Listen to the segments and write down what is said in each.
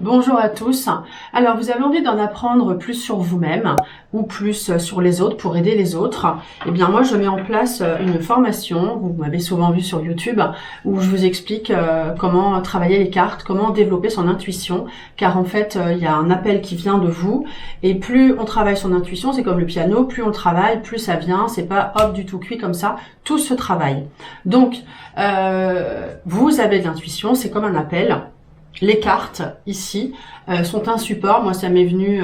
Bonjour à tous. Alors, vous avez envie d'en apprendre plus sur vous-même ou plus sur les autres pour aider les autres? Eh bien, moi, je mets en place une formation, vous m'avez souvent vu sur YouTube, où je vous explique comment travailler les cartes, comment développer son intuition, car en fait, il y a un appel qui vient de vous, et plus on travaille son intuition, c'est comme le piano, plus on le travaille, plus ça vient, c'est pas hop du tout cuit comme ça, tout se travaille. Donc, vous avez de l'intuition, c'est comme un appel. Les cartes, ici, sont un support. Moi, ça m'est venu...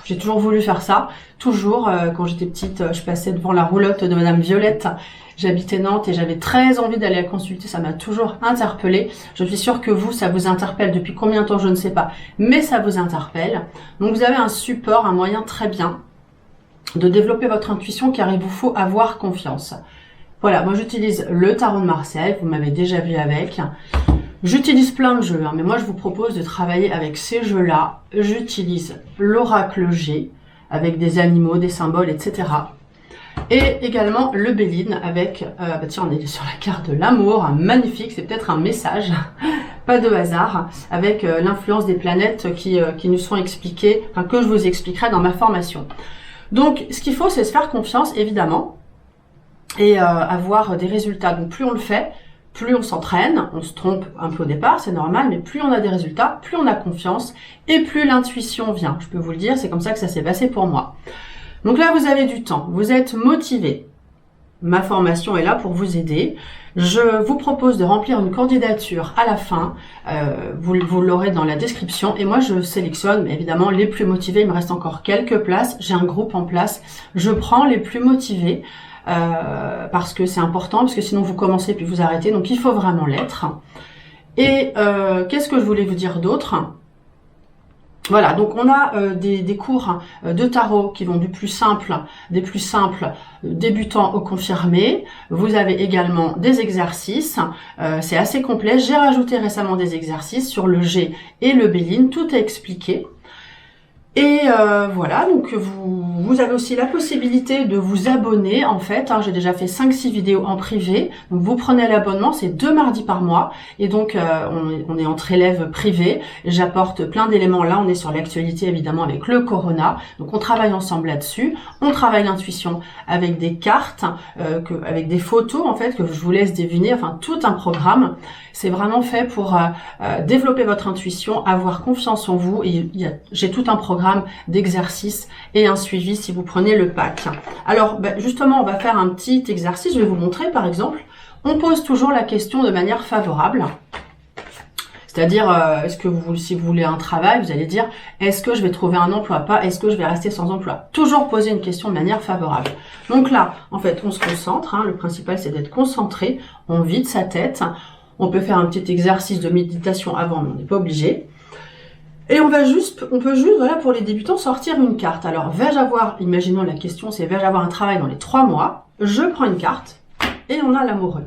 j'ai toujours voulu faire ça. Toujours, quand j'étais petite, je passais devant la roulotte de Madame Violette. J'habitais Nantes et j'avais très envie d'aller la consulter. Ça m'a toujours interpellée. Je suis sûre que vous, ça vous interpelle. Depuis combien de temps, je ne sais pas. Mais ça vous interpelle. Donc, vous avez un support, un moyen très bien de développer votre intuition, car il vous faut avoir confiance. Voilà, moi, j'utilise le tarot de Marseille. Vous m'avez déjà vu avec. J'utilise plein de jeux, hein, mais moi je vous propose de travailler avec ces jeux-là. J'utilise l'oracle G avec des animaux, des symboles, etc. Et également le Béline avec, tiens, on est sur la carte de l'amour, magnifique, c'est peut-être un message, pas de hasard, avec l'influence des planètes qui nous sont expliquées, enfin que je vous expliquerai dans ma formation. Donc ce qu'il faut, c'est se faire confiance, évidemment, et avoir des résultats. Donc plus on le fait, plus on s'entraîne, on se trompe un peu au départ, c'est normal, mais plus on a des résultats, plus on a confiance et plus l'intuition vient. Je peux vous le dire, c'est comme ça que ça s'est passé pour moi. Donc là, vous avez du temps, vous êtes motivé. Ma formation est là pour vous aider. Je vous propose de remplir une candidature à la fin. Vous l'aurez dans la description. Et moi, je sélectionne évidemment les plus motivés. Il me reste encore quelques places. J'ai un groupe en place. Je prends les plus motivés. Parce que c'est important, parce que sinon vous commencez puis vous arrêtez, donc il faut vraiment l'être. Et qu'est-ce que je voulais vous dire d'autre? Voilà, donc on a des cours de tarot qui vont du plus simple, des plus simples débutants au confirmé. Vous avez également des exercices, c'est assez complet. J'ai rajouté récemment des exercices sur le G et le Béline, tout est expliqué. Et voilà, donc vous avez aussi la possibilité de vous abonner en fait, hein, j'ai déjà fait 5-6 vidéos en privé, donc vous prenez l'abonnement, c'est 2 mardis par mois, et donc on est entre élèves privés, j'apporte plein d'éléments, là on est sur l'actualité évidemment avec le corona, donc on travaille ensemble là-dessus, on travaille l'intuition avec des cartes, avec des photos en fait que je vous laisse deviner, enfin tout un programme, c'est vraiment fait pour développer votre intuition, avoir confiance en vous, et j'ai tout un programme d'exercices et un suivi si vous prenez le pack. Alors justement, on va faire un petit exercice, je vais vous montrer par exemple. On pose toujours la question de manière favorable. C'est-à-dire, est-ce que si vous voulez un travail, vous allez dire, est-ce que je vais trouver un emploi? Pas, est-ce que je vais rester sans emploi? Toujours poser une question de manière favorable. Donc là, en fait, on se concentre. Hein, le principal, c'est d'être concentré. On vide sa tête. On peut faire un petit exercice de méditation avant, mais on n'est pas obligé. Et on peut juste, voilà, pour les débutants, sortir une carte. Alors, vais-je avoir, imaginons la question, c'est vais-je avoir un travail dans les 3 mois? Je prends une carte et on a l'amoureux.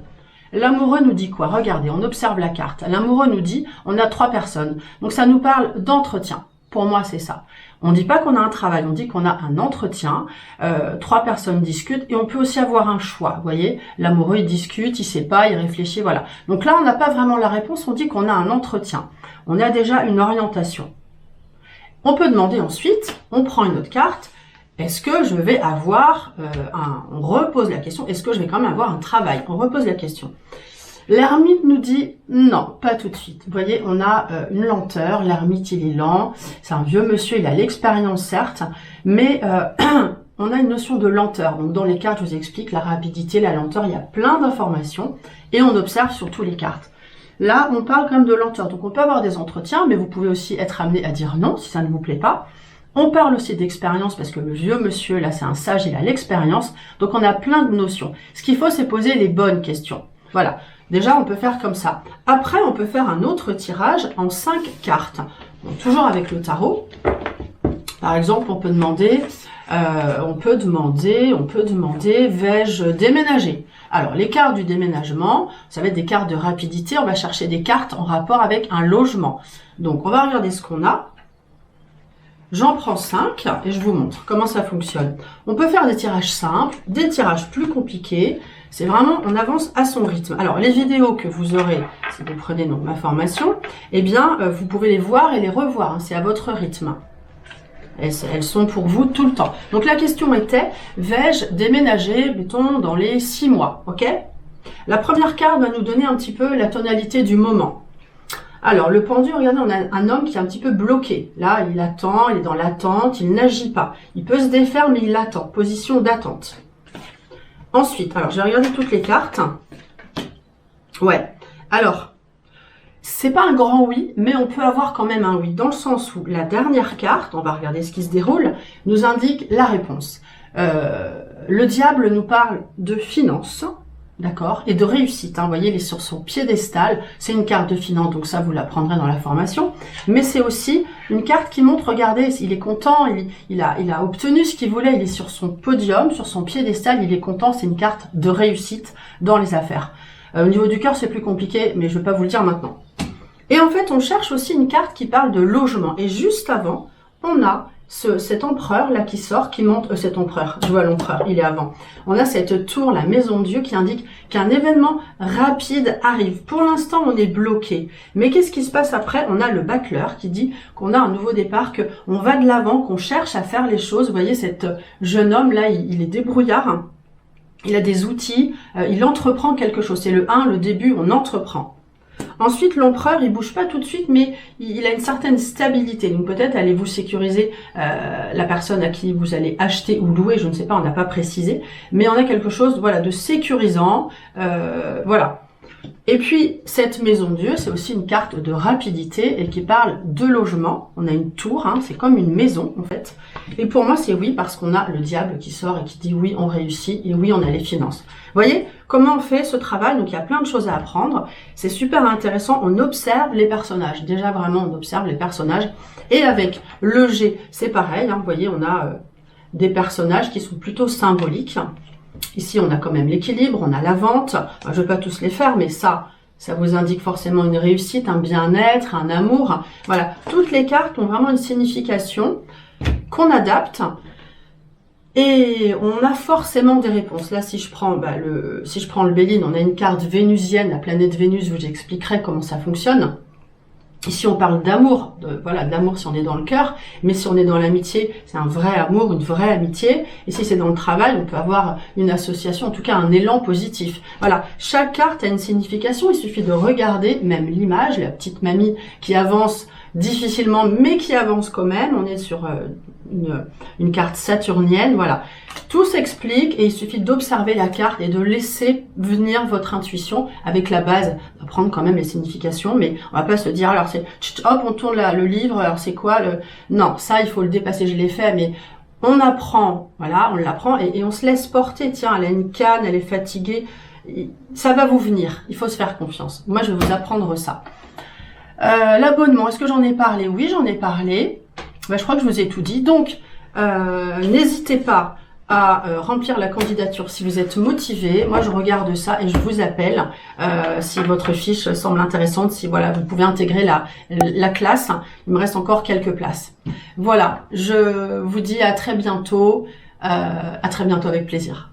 L'amoureux nous dit quoi? Regardez, on observe la carte. L'amoureux nous dit, on a 3 personnes. Donc, ça nous parle d'entretien. Pour moi, c'est ça. On ne dit pas qu'on a un travail, on dit qu'on a un entretien. 3 personnes discutent et on peut aussi avoir un choix. Vous voyez, l'amoureux, il discute, il sait pas, il réfléchit, voilà. Donc là, on n'a pas vraiment la réponse, on dit qu'on a un entretien. On a déjà une orientation. On peut demander ensuite, on prend une autre carte, est-ce que je vais avoir on repose la question, est-ce que je vais quand même avoir un travail? On repose la question. L'ermite nous dit non, pas tout de suite. Vous voyez, on a une lenteur, l'ermite il est lent, c'est un vieux monsieur, il a l'expérience certes, mais on a une notion de lenteur. Donc dans les cartes, je vous explique la rapidité, la lenteur, il y a plein d'informations et on observe sur toutes les cartes. Là, on parle quand même de lenteur, donc on peut avoir des entretiens, mais vous pouvez aussi être amené à dire non si ça ne vous plaît pas. On parle aussi d'expérience parce que le vieux monsieur, là c'est un sage, il a l'expérience, donc on a plein de notions. Ce qu'il faut, c'est poser les bonnes questions. Voilà. Déjà, on peut faire comme ça. Après, on peut faire un autre tirage en 5 cartes. Donc, toujours avec le tarot. Par exemple, on peut demander, vais-je déménager? Alors, les cartes du déménagement, ça va être des cartes de rapidité. On va chercher des cartes en rapport avec un logement. Donc, on va regarder ce qu'on a. J'en prends 5 et je vous montre comment ça fonctionne. On peut faire des tirages simples, des tirages plus compliqués. C'est vraiment, on avance à son rythme. Alors, les vidéos que vous aurez, si vous prenez donc ma formation, eh bien, vous pouvez les voir et les revoir. Hein, c'est à votre rythme. Elles sont pour vous tout le temps. Donc, la question était, vais-je déménager, mettons, dans les 6 mois, ok? La première carte va nous donner un petit peu la tonalité du moment. Alors, le pendu, regardez, on a un homme qui est un petit peu bloqué. Là, il attend, il est dans l'attente, il n'agit pas. Il peut se défaire, mais il attend. Position d'attente. Ensuite, alors, je vais regarder toutes les cartes. Ouais. Alors, c'est pas un grand oui, mais on peut avoir quand même un oui. Dans le sens où la dernière carte, on va regarder ce qui se déroule, nous indique la réponse. Le diable nous parle de finances. D'accord, et de réussite, hein. Vous voyez, il est sur son piédestal, c'est une carte de finance, donc ça vous l'apprendrez dans la formation, mais c'est aussi une carte qui montre, regardez, il est content, il a obtenu ce qu'il voulait, il est sur son podium, sur son piédestal, il est content, c'est une carte de réussite dans les affaires. Au niveau du cœur, c'est plus compliqué, mais je ne vais pas vous le dire maintenant. Et en fait, on cherche aussi une carte qui parle de logement, et juste avant, on a cet empereur là qui sort, qui monte, cet empereur, je vois l'empereur, il est avant. On a cette tour, la maison de Dieu, qui indique qu'un événement rapide arrive. Pour l'instant, on est bloqué. Mais qu'est-ce qui se passe après? On a le bâcleur qui dit qu'on a un nouveau départ, qu'on va de l'avant, qu'on cherche à faire les choses. Vous voyez, cet jeune homme là, il est débrouillard, il a des outils, il entreprend quelque chose. C'est le 1, le début, on entreprend. Ensuite, l'empereur, il bouge pas tout de suite, mais il a une certaine stabilité. Donc peut-être allez-vous sécuriser la personne à qui vous allez acheter ou louer, je ne sais pas, on n'a pas précisé. Mais on a quelque chose, voilà, de sécurisant, voilà. Et puis, cette maison de Dieu, c'est aussi une carte de rapidité et qui parle de logement. On a une tour, hein, c'est comme une maison, en fait. Et pour moi, c'est oui, parce qu'on a le diable qui sort et qui dit oui, on réussit et oui, on a les finances. Vous voyez comment on fait ce travail? Donc, il y a plein de choses à apprendre. C'est super intéressant. On observe les personnages. Déjà, vraiment, on observe les personnages. Et avec le G, c'est pareil. Hein, vous voyez, on a des personnages qui sont plutôt symboliques. Ici, on a quand même l'équilibre, on a la vente. Je ne vais pas tous les faire, mais ça vous indique forcément une réussite, un bien-être, un amour. Voilà, toutes les cartes ont vraiment une signification qu'on adapte. Et on a forcément des réponses. Là, si je prends le Béline, on a une carte vénusienne, la planète Vénus, où j'expliquerai comment ça fonctionne. Ici, on parle d'amour, voilà, d'amour si on est dans le cœur, mais si on est dans l'amitié, c'est un vrai amour, une vraie amitié. Et si c'est dans le travail, on peut avoir une association, en tout cas un élan positif. Voilà, chaque carte a une signification, il suffit de regarder même l'image, la petite mamie qui avance difficilement, mais qui avance quand même. On est sur une carte saturnienne, voilà. Tout s'explique et il suffit d'observer la carte et de laisser venir votre intuition avec la base, d'apprendre quand même les significations, mais on va pas se dire, alors c'est, hop, on tourne le livre, alors c'est quoi le... Non, ça, il faut le dépasser, je l'ai fait, mais on apprend, voilà, on l'apprend et on se laisse porter. Tiens, elle a une canne, elle est fatiguée, ça va vous venir, il faut se faire confiance. Moi, je vais vous apprendre ça. L'abonnement, est-ce que j'en ai parlé? Oui, j'en ai parlé. Je crois que je vous ai tout dit. Donc, n'hésitez pas à remplir la candidature si vous êtes motivé. Moi, je regarde ça et je vous appelle si votre fiche semble intéressante, si voilà, vous pouvez intégrer la classe. Il me reste encore quelques places. Voilà, je vous dis à très bientôt avec plaisir.